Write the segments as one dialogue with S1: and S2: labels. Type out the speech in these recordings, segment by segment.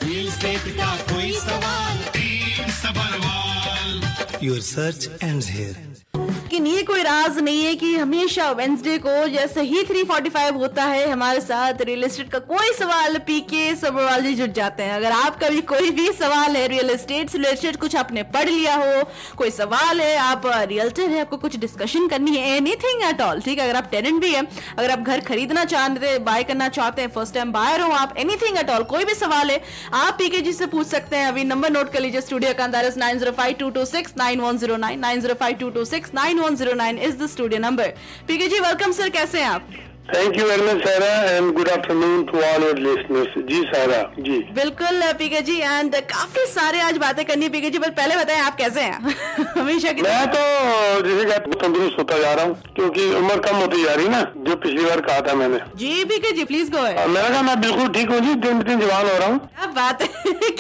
S1: Real estate का कोई सवाल,
S2: योर सर्च एंड्स हियर।
S3: लेकिन ये कोई राज नहीं है कि हमेशा वेंसडे को जैसे ही 3:45 होता है हमारे साथ रियल एस्टेट का कोई सवाल पीके सब्रवाल जी जुट जाते हैं। अगर आपका भी कोई भी सवाल है रियल एस्टेट से रिलेटेड, कुछ आपने पढ़ लिया हो, कोई सवाल है, आप रियल्टर है, आपको कुछ डिस्कशन करनी है, एनीथिंग एट ऑल, ठीक है। अगर आप टेनेंट भी है, अगर आप घर खरीदना चाहते हैं, बाय करना चाहते हैं, फर्स्ट टाइम बायर हो आप, एनीथिंग एट ऑल, कोई भी सवाल है आप पीके जी से पूछ सकते हैं। अभी नंबर नोट कर लीजिए स्टूडियो का, 9052269109 9052269109 is the studio number. PK ji welcome sir, कैसे हैं आप?
S4: Thank you very much Sara and good afternoon to all your listeners. जी सारा जी
S3: बिल्कुल पीके जी, एंड काफी सारे आज बातें करनी है पीके जी, पर पहले बताएं आप कैसे हैं? हमेशा की
S4: मैं तो जैसे कहते तंदुरुस्त होता जा रहा हूँ क्योंकि उम्र कम होती जा रही ना, जो पिछली बार कहा था मैंने।
S3: जी पीके जी प्लीज गो अहेड।
S4: मैंने कहा मैं बिल्कुल ठीक हूँ जी, दिन दिन जवान हो रहा हूँ।
S3: क्या बात है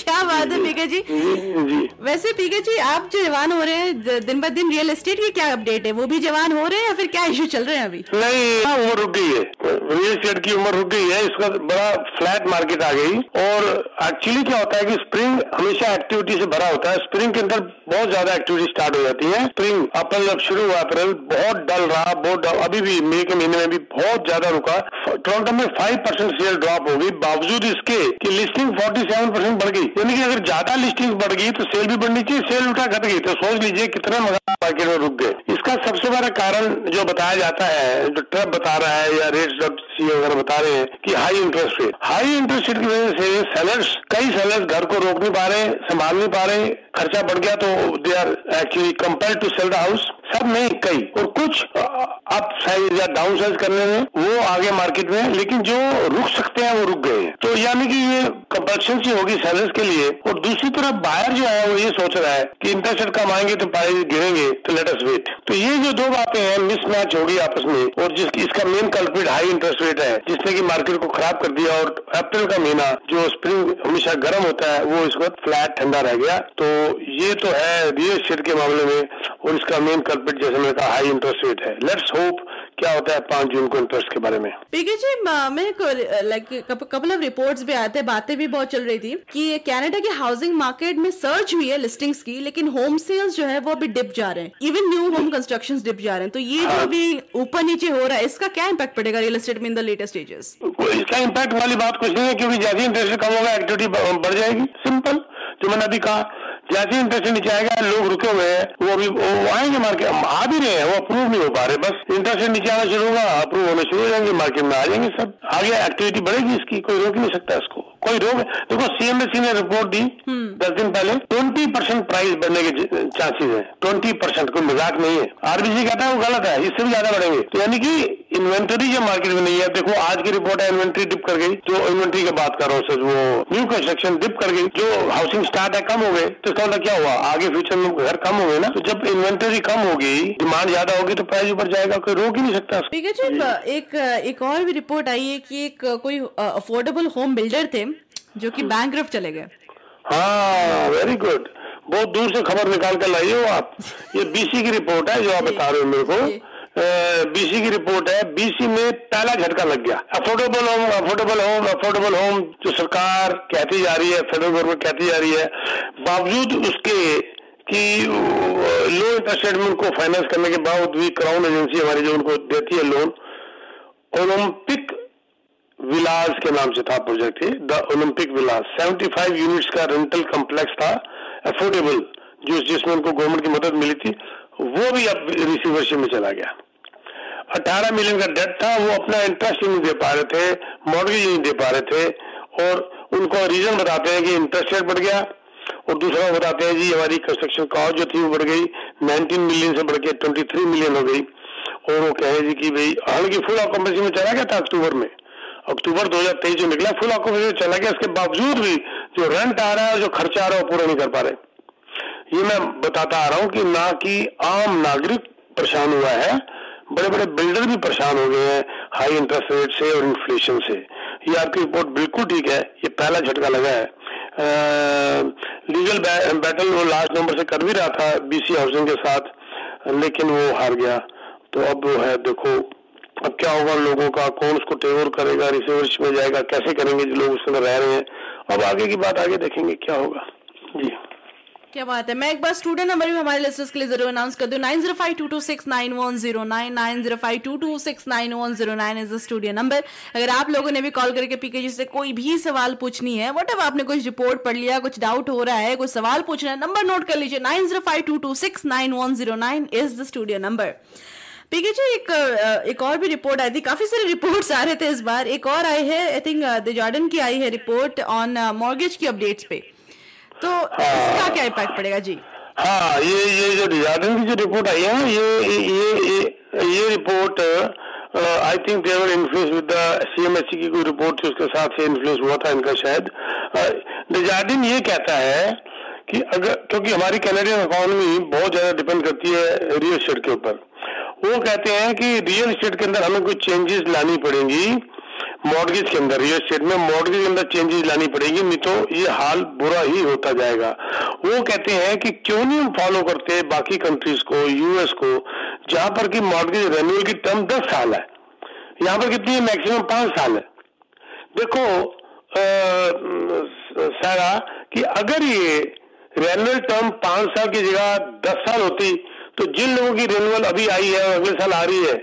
S3: क्या बात है पीके जी।
S4: जी
S3: वैसे पीके जी आप जो जवान हो रहे हैं दिन ब दिन, रियल एस्टेट की क्या अपडेट है? वो भी जवान हो रहे हैं या फिर क्या इशू चल रहे हैं अभी?
S4: नहीं, उम्र रुक गई है, रियल एस्टेट की उम्र रुक गई है, इसका बड़ा फ्लैट मार्केट आ गई। और एक्चुअली क्या होता है कि स्प्रिंग हमेशा एक्टिविटी से भरा होता है, स्प्रिंग के अंदर बहुत ज्यादा एक्टिविटी स्टार्ट हो जाती है। स्प्रिंग अप्रैल जब शुरू हुआ, अप्रैल बहुत डल रहा, बहुत डल, अभी भी मई के महीने में भी बहुत ज्यादा रुका। टोरंटो में 5% सेल ड्रॉप हो गई, बावजूद इसके कि लिस्टिंग 47% बढ़ गई। यानी कि अगर ज्यादा लिस्टिंग बढ़ गई तो सेल भी बढ़नी चाहिए, सेल उल्टा घट गई, तो सोच लीजिए कितना मार्केट में रुक गए। इसका सबसे बड़ा कारण जो बताया जाता है, जो ट्रम्प बता रहा है या रेट वगैरह बता रहे हैं कि high interest rate, high interest rate की वजह से कई सेलर्स घर को रोक नहीं पा रहे, संभाल नहीं पा रहे, खर्चा बढ़ गया तो they are actually compelled to sell the house. सब नहीं, कई, और कुछ अप साइज या डाउन साइज करने में वो आगे मार्केट में, लेकिन जो रुक सकते हैं वो रुक गए हैं। तो यानी कि ये कंपल्शन सी होगी सेलर्स के लिए। और दूसरी तरफ बायर जो है वो ये सोच रहा है कि इंटरेस्ट रेट कम आएंगे तो प्राइस गिरेंगे, तो लेट अस वेट। तो ये जो दो बातें हैं मिसमैच होगी आपस में, और इसका main culprit high interest rate है जिसने की मार्केट को खराब कर दिया। और अप्रैल का महीना जो स्प्रिंग हमेशा गर्म होता है वो इस वक्त फ्लैट ठंडा रह गया। तो ये तो है रियल एस्टेट के मामले में, और इसका मेन कल्प्रिट जैसे मैंने कहा हाई इंटरेस्ट रेट है। लेट्स होप क्या होता है 5 जून को इंटरेस्ट के बारे में।
S3: पीके जी मैं कपल ऑफ रिपोर्ट्स भी आते, बातें भी बहुत चल रही थी कि कनाडा के हाउसिंग मार्केट में सर्च हुई है लिस्टिंग्स की, लेकिन होम सेल्स जो है वो अभी डिप जा रहे हैं, even new home constructions dip जा रहे हैं। तो ये जो अभी ऊपर नीचे हो रहा है, इसका क्या इम्पैक्ट पड़ेगा रियल एस्टेट में इन द लेटेस्ट स्टेजेस?
S4: इसका इम्पैक्ट वाली बात कुछ नहीं है, क्योंकि जैसे इंटरेस्ट कम होगा एक्टिविटी बढ़ जाएगी। सिंपल, जो मैंने अभी कहा, जैसे इंटरेस्ट नीचे आएगा, लोग रुके हुए हैं वो अभी वो आएंगे मार्केट, आ भी रहे हैं, वो अप्रूव नहीं हो पा रहे, बस इंटरेस्ट नीचे आना शुरू होगा, अप्रूव होने शुरू हो जाएंगे, मार्केट में आ जाएंगे सब, आगे एक्टिविटी बढ़ेगी इसकी, कोई रोक नहीं सकता इसको, कोई रोक। देखो सीएमएससी ने रिपोर्ट दी 10 दिन पहले, 20% प्राइस बढ़ने के चांसेस है, 20%, कोई मजाक नहीं है। आरबीसी कहता है वो गलत है, इससे भी ज्यादा बढ़ेंगे। तो यानी कि इन्वेंटरी जो मार्केट में नहीं है, देखो आज की रिपोर्ट है इन्वेंटरी डिप कर गई, जो इन्वेंटरी की बात कर रहा हूँ, वो न्यू कंस्ट्रक्शन डिप कर गई, जो हाउसिंग स्टार्ट है कम हो गए, तो इसका मतलब क्या हुआ, आगे फ्यूचर में घर कम हो गए ना। तो जब इन्वेंटरी कम होगी, डिमांड ज्यादा होगी, तो प्राइस ऊपर जाएगा, कोई रोक ही नहीं सकता।
S3: एक और भी रिपोर्ट आई है कि एक कोई अफोर्डेबल होम बिल्डर थे जो कि बैंकरप्ट चले गए।
S4: हाँ वेरी गुड, बहुत दूर से खबर निकाल कर लाई हो आप। ये बीसी की रिपोर्ट है जो आप बता रहे हो मेरे को, बीसी की रिपोर्ट है। बीसी में पहला झटका लग गया। अफोर्डेबल होम जो सरकार कहती जा रही है, फेडरल गवर्नमेंट कहती जा रही है, बावजूद उसके कि लो इंटरेस्ट रेट में उनको फाइनेंस करने के बावजूद भी क्राउन एजेंसी हमारी जो उनको देती है लोन, ओलंपिक विलास के नाम से था project, the Olympic Vilas, 75 units का रेंटल कॉम्प्लेक्स था, अफोर्डेबल, जिसमें उनको गवर्नमेंट की मदद मिली थी, वो भी अब रिसीवर्शिप में चला गया। 18 मिलियन का डेट था, वो अपना इंटरेस्ट नहीं दे पा रहे थे, मॉर्गेज नहीं दे पा रहे थे, और उनको रीजन बताते हैं कि इंटरेस्ट रेट बढ़ गया, और दूसरा बताते हैं जी हमारी कंस्ट्रक्शन कॉस्ट जो थी वो बढ़ गई, 19 मिलियन से बढ़ के 23 मिलियन हो गई। और वो कहे जी कि भाई, हालांकि फुल ऑक्यूपेंसी में चला गया था अक्टूबर 2023 जो निकला, फुल ऑक्यूपेंसी में चला गया, इसके बावजूद भी जो रेंट आ रहा है, जो खर्चा आ रहा है, वो पूरा नहीं कर पा रहे। ये मैं बताता आ रहा हूँ कि ना कि आम नागरिक परेशान हुआ है, बड़े बड़े बिल्डर भी परेशान हो गए हैं हाई इंटरेस्ट रेट से और इन्फ्लेशन से। ये आपकी रिपोर्ट बिल्कुल ठीक है, ये पहला झटका लगा है। लीगल बैटल वो लास्ट नंबर से कर भी रहा था बीसी हाउसिंग के साथ, लेकिन वो हार गया। तो अब वो है, देखो अब क्या होगा लोगों का, कौन उसको टेक ओवर करेगा, रिसीवर्स में जाएगा, कैसे करेंगे जो लोग उसके अंदर रह रहे हैं, अब आगे की बात आगे देखेंगे क्या होगा जी।
S3: क्या बात है। मैं एक बार स्टूडेंट नंबर भी हमारे लिस्टर्स के लिए जरूर अनाउंस कर दूं। 9052269109 9052269109 इज द स्टूडियो नंबर। अगर आप लोगों ने भी कॉल करके पीके जी से कोई भी सवाल पूछनी है, वट आपने कुछ रिपोर्ट पढ़ लिया, कुछ डाउट हो रहा है, कुछ सवाल पूछना है, नंबर नोट कर लीजिए 9052269109 इज द स्टूडियो नंबर। पीके जी एक और भी रिपोर्ट आई थी, काफी सारे रिपोर्ट्स आ रहे थे इस बार। एक और आई है, आई थिंक द जॉर्डन की आई है रिपोर्ट ऑन मॉर्गेज की अपडेट्स पे, तो इसका क्या इम्पैक्ट पड़ेगा जी?
S4: हाँ, ये जो जॉर्डन की जो रिपोर्ट आई है, ये report I think they were influence with the CMHC की कोई रिपोर्ट थी, उसके साथ से इन्फ्लुएंस हुआ था इनका शायद। जॉर्डन ये कहता है कि अगर, क्योंकि हमारी कैनेडियन इकोनॉमी बहुत ज्यादा डिपेंड करती है रियल एस्टेट के ऊपर, वो कहते हैं कि रियल एस्टेट के अंदर हमें कुछ चेंजेस लानी पड़ेंगी, मॉर्गेज के अंदर, रियल एस्टेट में मॉर्गेज के अंदर चेंजेस लानी पड़ेगी, नहीं तो ये हाल बुरा ही होता जाएगा। वो कहते हैं कि क्यों नहीं हम फॉलो करते बाकी कंट्रीज को, यूएस को, जहां पर कि मॉर्गेज रेन्यूअल की टर्म 10 साल है, यहाँ पर कितनी है, मैक्सिमम 5 साल है। देखो सारा कि अगर ये रेन्यूअल टर्म 5 साल की जगह 10 साल होती, तो जिन लोगों की रेन्यूअल अभी आई है और अगले साल आ रही है,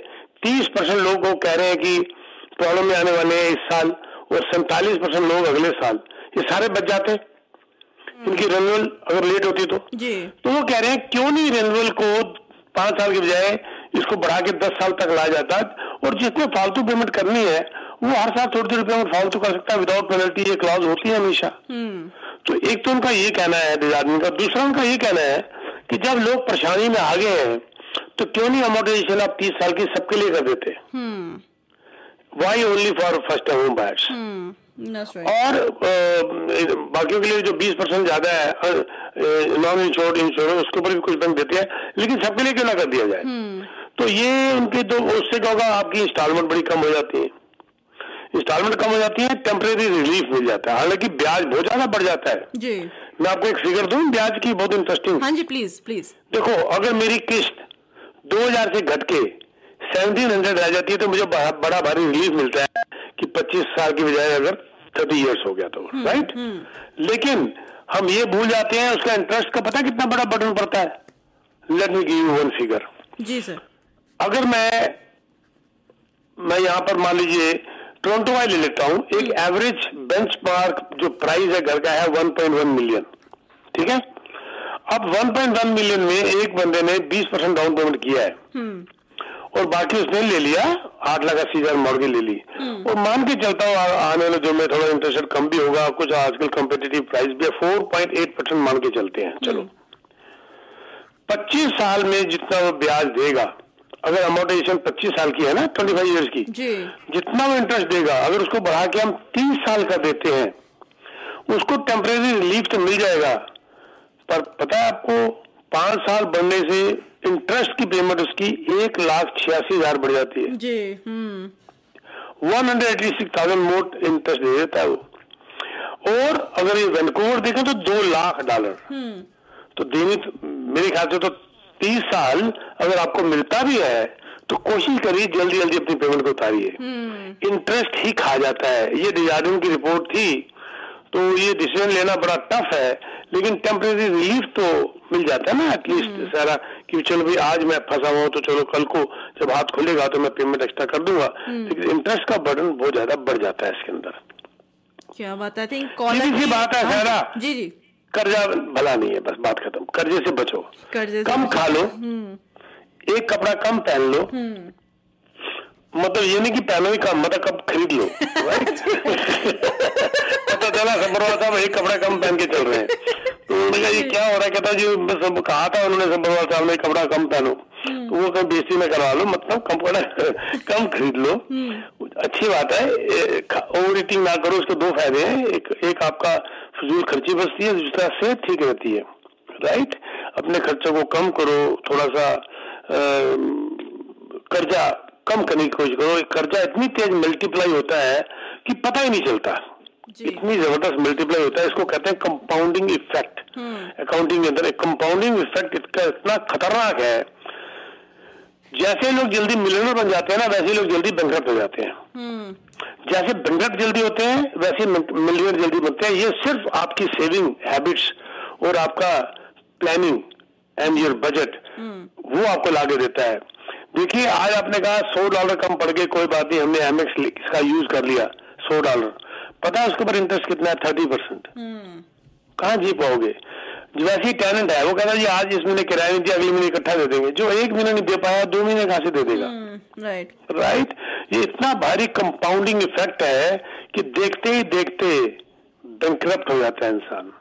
S4: 30% लोग को कह रहे हैं कि प्रॉब्लम में आने वाले हैं इस साल, और 47% लोग अगले साल, ये सारे बच जाते इनकी रेन्यूअल अगर लेट होती तो वो कह रहे हैं क्यों नहीं रेन्यूअल को 5 साल के बजाय इसको बढ़ा के 10 साल तक लाया जाता, और जिसने फालतू पेमेंट करनी है वो हर साल थोड़ी पेमेंट फालतू कर सकता है विदाउट पेनल्टी, ये क्लॉज होती है हमेशा। तो एक तो उनका ये कहना है आदमी का, दूसरा उनका ये कहना है कि जब लोग परेशानी में आ गए हैं तो क्यों नहीं अमोर्टाइजेशन आप 30 साल की सबके लिए कर देते, why only for first time home buyers, और बाकियों के लिए जो 20% ज्यादा है नॉन इंश्योर्ड उसके ऊपर भी कुछ बैंक देते हैं, लेकिन सबके लिए क्यों ना कर दिया जाए। तो ये उनके, तो उससे क्या होगा, आपकी इंस्टॉलमेंट बड़ी कम हो जाती है, इंस्टॉलमेंट कम हो जाती है, टेम्परेरी रिलीफ मिल जाता है, हालांकि ब्याज बहुत ज्यादा बढ़ जाता है जी। मैं आपको एक फिगर दूं ब्याज की, बहुत इंटरेस्टिंग।
S3: हाँ जी, प्लीज प्लीज।
S4: देखो, अगर मेरी किस्त 2000 से घट के 1700 रह जाती है तो मुझे बड़ा भारी रिलीफ मिलता है कि 25 साल की बजाय अगर 30 इयर्स हो गया तो, राइट। लेकिन हम ये भूल जाते हैं उसका इंटरेस्ट का पता कितना बड़ा बर्डन पड़ता है। Let me give you one figure
S3: जी सर।
S4: अगर मैं यहाँ पर मान लीजिए टोरंटो वाले ले लेता हूँ, एक एवरेज बेंचमार्क जो प्राइस है घर का है 1.1 मिलियन, ठीक है। अब 1.1 मिलियन में एक बंदे ने 20% डाउन पेमेंट किया है और बाकी उसने ले लिया 8,80,000 मॉर्गेज ले ली, और मान के चलता हूँ आने वाले जो में थोड़ा इंटरेस्ट कम भी होगा, कुछ आजकल कम्पिटिटिव प्राइस भी है, 4.8% मान के चलते हैं, चलो 25 साल में जितना वो ब्याज देगा, अगर अमोर्टाइजेशन 25 साल की है ना, 25 इयर्स की, जितना वो इंटरेस्ट देगा अगर उसको बढ़ा के हम 30 साल का देते हैं, उसको टेम्परेरी रिलीफ तो मिल जाएगा, पर पता है आपको 5 साल बढ़ने से इंटरेस्ट की पेमेंट उसकी 1,86,000 बढ़ जाती है जी। 186,000 मोर इंटरेस्ट दे देता है वो। और अगर ये वैनकूवर देखें तो $2,00,000 तो देने, मेरे ख्याल से तो 30 साल अगर आपको मिलता भी है तो कोशिश करिए जल्दी जल्दी अपनी पेमेंट को उतारिए, इंटरेस्ट ही खा जाता है। ये डिजार्डिन की रिपोर्ट थी, तो ये डिसीजन लेना बड़ा टफ है, लेकिन टेम्परेरी रिलीफ तो मिल जाता है ना एटलीस्ट सारा, कि चलो भाई आज मैं फंसा हुआ तो चलो कल को जब हाथ खुलेगा तो मैं पेमेंट एक्स्ट्रा कर दूंगा, लेकिन इंटरेस्ट का बर्डन बहुत ज्यादा बढ़ जाता है इसके अंदर।
S3: क्या बात है,
S4: बात है सारा
S3: जी जी,
S4: कर्जा भला नहीं है, बस बात खत्म। कर्जे से बचो, कम खा लो, एक कपड़ा कम पहन लो, मतलब ये नहीं कि पहनो ही कम, मतलब कब खरीद लो, पता चला सबरवाल साहब एक कपड़ा कम पहन के चल रहे हैं, तो उन्होंने कहा ये क्या हो रहा है, कहता जी सब कहा था उन्होंने सबरवाल साहब ने कपड़ा कम पहनो, तो वो कहीं बेइज्जती में करवा लो, मतलब कपड़ा कम खरीद लो, अच्छी बात है। ओवर ईटिंग ना करो, उसके 2 फायदे हैं, एक आपका फजूल खर्ची बचती है, दूसरा सेहत ठीक रहती है, राइट। अपने खर्चों को कम करो, थोड़ा सा कर्जा कम करने की कोशिश करो। कर्जा इतनी तेज मल्टीप्लाई होता है कि पता ही नहीं चलता, इतनी जबरदस्त मल्टीप्लाई होता है, इसको कहते हैं कंपाउंडिंग इफेक्ट। अकाउंटिंग के अंदर एक कंपाउंडिंग इफेक्ट इतना खतरनाक है जैसे लोग जल्दी मिलियनर बन जाते हैं ना, वैसे लोग जल्दी बैंकरप्ट हो जाते हैं। जैसे बैंकरप्ट जल्दी होते हैं वैसे मिलियनर जल्दी बनते हैं। ये सिर्फ आपकी सेविंग हैबिट्स और आपका प्लानिंग एंड योर बजट वो आपको लाके देता है। देखिए, आज आपने कहा $100 कम पड़ गए, कोई बात नहीं, हमने एमएक्स इसका यूज कर लिया $100, पता है उसके ऊपर इंटरेस्ट कितना है? 30%। कहाँ जी पाओगे? वैसे ही टेनेंट है, वो कहता है जी आज इस महीने किराया नहीं दिया, अगले महीने इकट्ठा दे देंगे। जो एक महीने नहीं दे पाया 2 महीने कहाँ से दे देगा? राइट। ये इतना भारी कंपाउंडिंग इफेक्ट है कि देखते ही देखते बैंकरप्ट हो जाता है इंसान।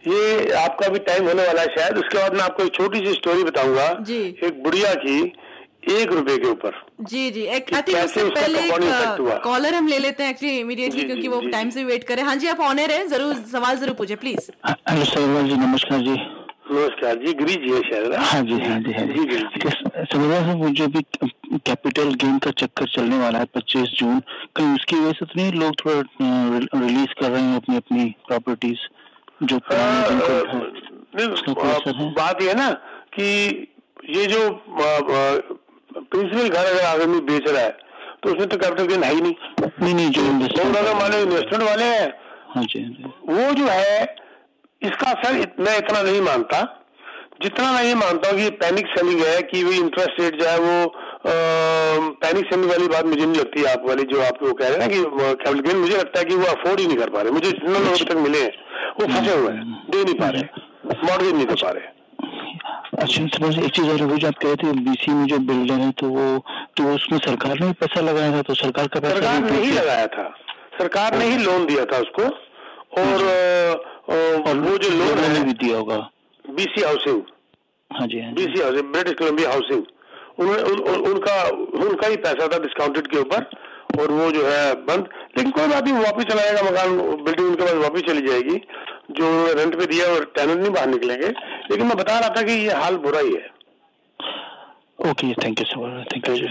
S4: ये आपका भी टाइम होने वाला है शायद। उसके बाद मैं आपको एक छोटी सी स्टोरी बताऊंगा एक बुढ़िया की, ₹1 के ऊपर।
S3: जी जी, एक उससे पहले कॉलर हम ले लेते हैं एक्चुअली इमीडिएटली, क्योंकि वो टाइम से वेट करे। हाँ जी, आप ऑनर हैं, जरूर सवाल जरूर पूछे प्लीज।
S5: हेलो सर जी, नमस्कार जी।
S4: नमस्कार जी, गिरी जी है शायद। हाँ जी हाँ जी हाँ जी।
S5: समझा सर, मुझे भी कैपिटल गेन का चक्कर चलने वाला है 25 जून, कहीं उसकी वजह से तो नहीं लोग थोड़ा रिलीज कर रहे हैं अपनी अपनी प्रॉपर्टीज जो
S4: बात ये है ना कि ये जो प्रिंसिपल घर अगर आदमी बेच रहा है तो उसमें तो कैपिटल गेन है ही नहीं। जो इन्वेस्टमेंट वाले हैं,
S5: हाँ जी,
S4: वो जो है इसका सर मैं इतना नहीं मानता, जितना मैं ये मानता हूँ कि पैनिक सेलिंग है कि वो इंटरेस्ट रेट जो है वो पैनिक सेलिंग वाली बात मुझे नहीं लगती। आप वाली जो आप वो कह रहे हैं ना कि कैपिटल गेन, मुझे लगता है कि वो अफोर्ड ही नहीं कर पा रहे। मुझे जितने लोग तक मिले हैं वो फंसे हुए हैं, दे नहीं पा रहे, मॉडरेज नहीं कर पा रहे।
S5: अच्छा, एक चीज और जो आप कह रहे थे बीसी में जो बिल्डर है तो उसमें सरकार ने पैसा लगाया था, तो सरकार का पैसा
S4: सरकार ने ही लगाया था, सरकार ने ही लोन दिया था उसको। और वो जो लोन है
S5: भी दिया होगा
S4: बीसी हाउसिंग।
S5: हाँ जी,
S4: BC housing, British Columbia housing, उनका ही पैसा था डिस्काउंटेड के ऊपर, और वो जो है बंद। लेकिन कोई बात नहीं, वापिस चला जाएगा मकान, बिल्डिंग उनके पास वापिस चली जाएगी। जो रेंट पे दिया और टेनेंट नहीं बाहर निकलेंगे। लेकिन मैं बता रहा था कि ये हाल बुरा ही है।
S5: Okay, thank you sir, thank you.